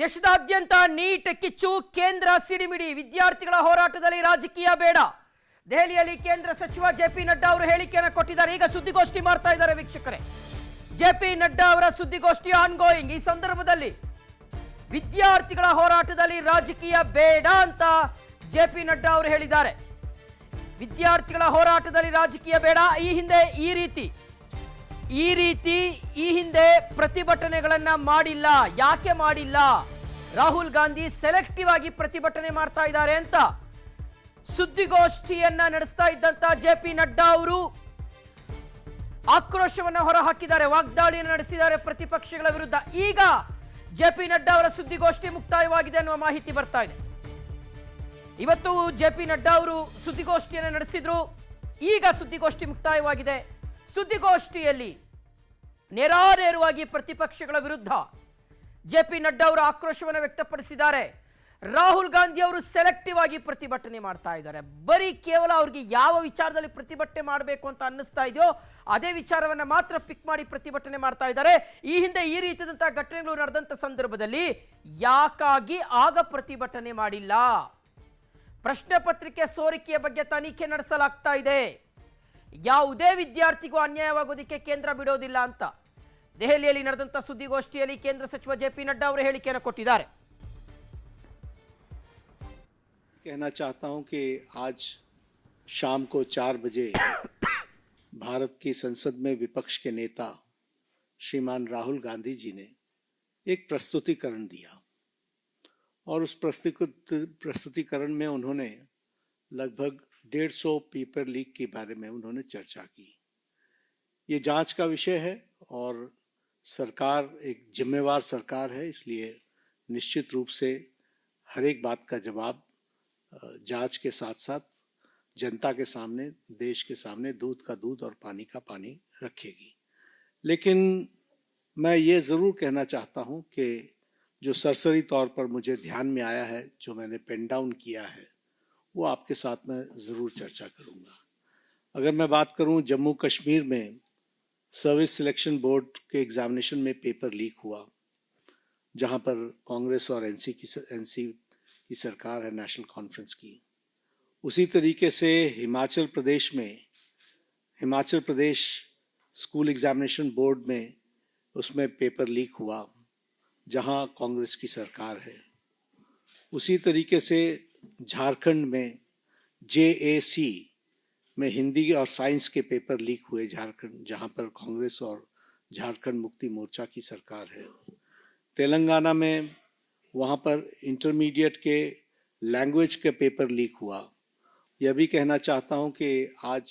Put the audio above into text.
ದೇಶದಾದ್ಯಂತ ನೀಟ್ ಕಿಚ್ಚು, ಕೇಂದ್ರ ಸಿಡಿಮಿಡಿ, ವಿದ್ಯಾರ್ಥಿಗಳ ಹೋರಾಟದಲ್ಲಿ ರಾಜಕೀಯ ಬೇಡ. ದೆಹಲಿಯಲ್ಲಿ ಕೇಂದ್ರ ಸಚಿವ ಜೆಪಿ ನಡ್ಡಾ ಅವರು ಹೇಳಿಕೆಯನ್ನು ಕೊಟ್ಟಿದ್ದಾರೆ. ಈಗ ಸುದ್ದಿಗೋಷ್ಠಿ ಮಾಡ್ತಾ ಇದ್ದಾರೆ ವೀಕ್ಷಕರೇ. ಜೆಪಿ ನಡ್ಡಾ ಅವರ ಸುದ್ದಿಗೋಷ್ಠಿ ಆನ್ಗೋಯಿಂಗ್. ಈ ಸಂದರ್ಭದಲ್ಲಿ ವಿದ್ಯಾರ್ಥಿಗಳ ಹೋರಾಟದಲ್ಲಿ ರಾಜಕೀಯ ಬೇಡ ಅಂತ ಜೆಪಿ ನಡ್ಡಾ ಅವರು ಹೇಳಿದ್ದಾರೆ. ವಿದ್ಯಾರ್ಥಿಗಳ ಹೋರಾಟದಲ್ಲಿ ರಾಜಕೀಯ ಬೇಡ. ಈ ಹಿಂದೆ ಪ್ರತಿಭಟನೆಗಳನ್ನ ಮಾಡಿಲ್ಲ. ಯಾಕೆ ಮಾಡಿಲ್ಲ? ರಾಹುಲ್ ಗಾಂಧಿ ಸೆಲೆಕ್ಟಿವ್ ಆಗಿ ಪ್ರತಿಭಟನೆ ಮಾಡ್ತಾ ಇದ್ದಾರೆ ಅಂತ ಸುದ್ದಿಗೋಷ್ಠಿಯನ್ನ ನಡೆಸ್ತಾ ಇದ್ದಂತ ಜೆಪಿ ನಡ್ಡಾ ಅವರು ಆಕ್ರೋಶವನ್ನ ಹೊರಹಾಕಿದ್ದಾರೆ, ವಾಗ್ದಾಳಿಯನ್ನು ನಡೆಸಿದ್ದಾರೆ ಪ್ರತಿಪಕ್ಷಗಳ ವಿರುದ್ಧ. ಈಗ ಜೆಪಿ ನಡ್ಡಾ ಅವರ ಸುದ್ದಿಗೋಷ್ಠಿ ಮುಕ್ತಾಯವಾಗಿದೆ ಅನ್ನುವ ಮಾಹಿತಿ ಬರ್ತಾ ಇದೆ. ಇವತ್ತು ಜೆಪಿ ನಡ್ಡಾ ಅವರು ಸುದ್ದಿಗೋಷ್ಠಿಯನ್ನು ನಡೆಸಿದ್ರು. ಈಗ ಸುದ್ದಿಗೋಷ್ಠಿ ಮುಕ್ತಾಯವಾಗಿದೆ. ಸುದ್ದಿಗೋಷ್ಠಿಯಲ್ಲಿ ನೇರಾನೇರವಾಗಿ ಪ್ರತಿಪಕ್ಷಗಳ ವಿರುದ್ಧ ಜೆಪಿ ನಡ್ಡಾ ಅವರು ಆಕ್ರೋಶವನ್ನು ವ್ಯಕ್ತಪಡಿಸಿದ್ದಾರೆ. ರಾಹುಲ್ ಗಾಂಧಿ ಅವರು ಸೆಲೆಕ್ಟಿವ್ ಆಗಿ ಪ್ರತಿಭಟನೆ ಮಾಡ್ತಾ ಇದ್ದಾರೆ. ಬರೀ ಕೇವಲ ಅವ್ರಿಗೆ ಯಾವ ವಿಚಾರದಲ್ಲಿ ಪ್ರತಿಭಟನೆ ಮಾಡಬೇಕು ಅಂತ ಅನ್ನಿಸ್ತಾ ಇದೆಯೋ ಅದೇ ವಿಚಾರವನ್ನ ಮಾತ್ರ ಪಿಕ್ ಮಾಡಿ ಪ್ರತಿಭಟನೆ ಮಾಡ್ತಾ ಇದ್ದಾರೆ. ಈ ಹಿಂದೆ ಈ ರೀತಿಯಾದಂತಹ ಘಟನೆಗಳು ನಡೆದಂತ ಸಂದರ್ಭದಲ್ಲಿ ಯಾಕಾಗಿ ಆಗ ಪ್ರತಿಭಟನೆ ಮಾಡಿಲ್ಲ? ಪ್ರಶ್ನೆ ಪತ್ರಿಕೆ ಸೋರಿಕೆಯ ಬಗ್ಗೆ ತನಿಖೆ ನಡೆಸಲಾಗ್ತಾ ಇದೆ. ಯಾವುದೇ ವಿದ್ಯಾರ್ಥಿಗೂ ಅನ್ಯಾಯವಾಗೋದಕ್ಕೆ ಕೇಂದ್ರ ಬಿಡೋದಿಲ್ಲ ಅಂತ ದೆಹಲಿಯಲ್ಲಿ ನಡೆದಂತ ಸುದ್ದಿಗೋಷ್ಠಿಯಲ್ಲಿ ಕೇಂದ್ರ ಸಚಿವ ಜೆಪಿ ನಡ್ಡಾ ಅವರು ಹೇಳಿಕೆಯನ್ನು ಕೊಟ್ಟಿದ್ದಾರೆ. कहना चाहता हूं कि आज शाम को 4 बजे भारत की संसद में विपक्ष के नेता श्रीमान राहुल गांधी जी ने एक प्रस्तुतिकरण दिया और उस प्रस्तुतिकरण में उन्होंने लगभग 150 पेपर लीक के बारे में उन्होंने चर्चा की. ये जांच का विषय है और सरकार एक जिम्मेवार सरकार है, इसलिए निश्चित रूप से हर एक बात का जवाब जांच के साथ साथ जनता के सामने, देश के सामने दूध का दूध और पानी का पानी रखेगी. लेकिन मैं ये ज़रूर कहना चाहता हूँ कि जो सरसरी तौर पर मुझे ध्यान में आया है, जो मैंने पेन डाउन किया है, वो आपके साथ मैं ज़रूर चर्चा करूँगा. अगर मैं बात करूँ जम्मू कश्मीर में सर्विस सिलेक्शन बोर्ड के एग्जामिनेशन में पेपर लीक हुआ, जहाँ पर कांग्रेस और एनसी की सरकार है, नेशनल कॉन्फ्रेंस की. उसी तरीके से Himachal Pradesh school examination board में उसमें पेपर लीक हुआ, जहां कांग्रेस की सरकार है. उसी तरीके से झारखंड में JAC में हिंदी और साइंस के पेपर लीक हुए झारखंड, जहां पर कांग्रेस और झारखंड मुक्ति मोर्चा की सरकार है. तेलंगाना में वहाँ पर इंटरमीडिएट के लैंग्वेज के पेपर लीक हुआ. यह भी कहना चाहता हूँ कि आज